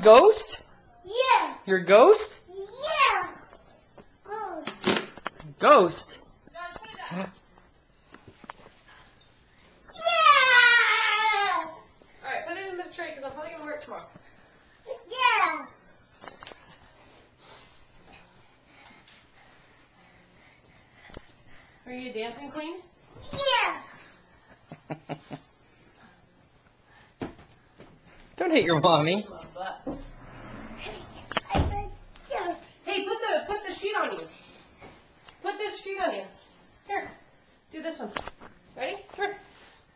ghost? Yeah. You're a ghost? Yeah. Good. Ghost? Yeah. Alright, put it in the tray because I'm probably going to work tomorrow. Yeah. Are you a dancing queen? Yeah. Don't hit your mommy. Love that. Yeah. Hey, put the sheet on you. Put this sheet on you. Here, do this one. Ready? Here.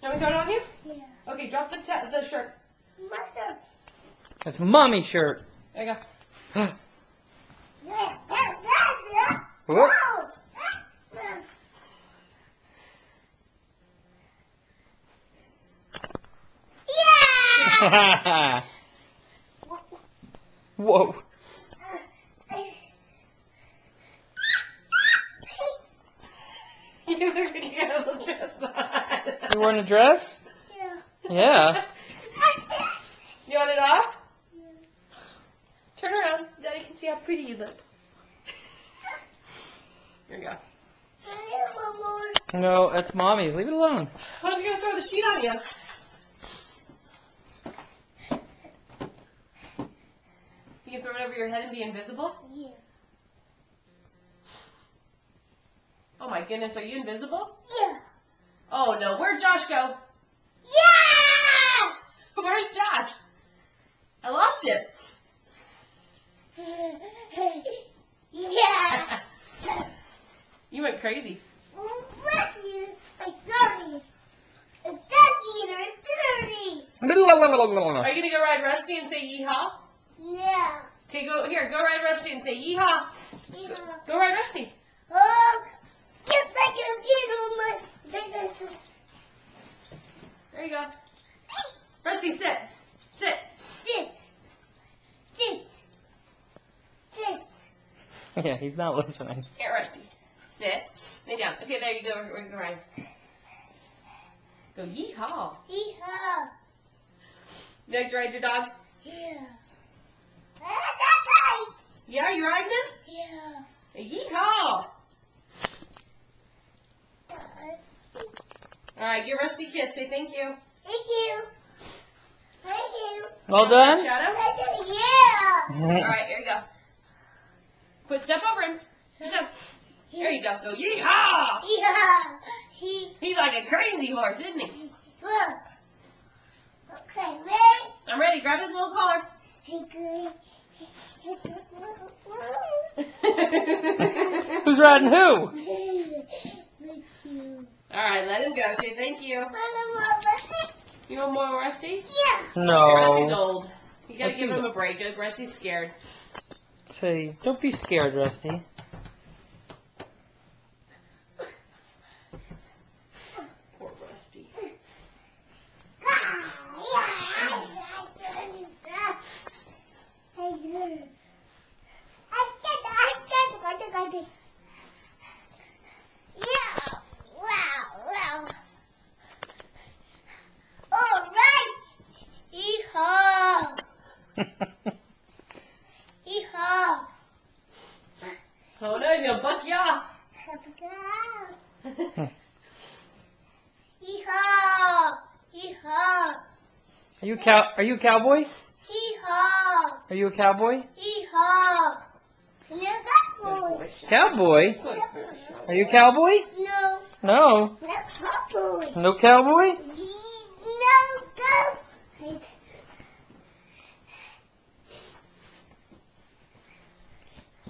Can we got it on you? Yeah. Okay, drop the shirt. Mother. That's mommy's shirt. There you go. Yeah. Whoop. Yeah. Whoa. You look like you got a little chest on. You wearing a dress? Yeah. You want it off? Turn around so Daddy can see how pretty you look. Here you go. No, that's mommy's. Leave it alone. I was gonna throw the sheet on you. You can throw it over your head and be invisible? Yeah. Oh my goodness, are you invisible? Yeah. Oh no, where'd Josh go? Yeah. Where's Josh? I lost him. Yeah. You went crazy. Are you gonna go ride Rusty and say yeehaw? Yeah. Okay, go ride Rusty and say yeehaw. Go ride Rusty. Oh, just like a kid on my. There you go. Rusty, sit. Sit. Sit. Sit. Sit. Yeah, he's not listening. Here, Rusty. Sit. Lay down. Okay, there you go. We're gonna ride. Go yeehaw. Yeehaw. You like to ride your dog? Yeah. Yeah, you riding him? Yeah. Hey, yeehaw. All right, give Rusty a kiss. Say thank you. Thank you. Thank you. All done? Shadow? Yeah. All right, here you go. Quit step over him. Sit down. There you go. Go yeehaw. Yeah. He's like a crazy horse, isn't he? Look. Okay, ready? I'm ready. Grab his little collar. Hey, good. Who's riding who? Thank you. All right, let him go. Say thank you. You want more Rusty? Yeah. Rusty's No. old. You gotta give Rusty's him a break. Rusty's scared. Say, don't be scared, Rusty. Poor Rusty. Yeah. Wow. All right. Yeehaw. Yeehaw. Oh no, he's gonna buck you off. Yeehaw. Yeehaw. Are you a cowboy? Yeehaw. Are you a cowboy? Yeehaw. No cowboy. Cowboy? Good. Are you a cowboy? No. No. No cowboy. No cowboy? No cowboy.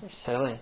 You're silly.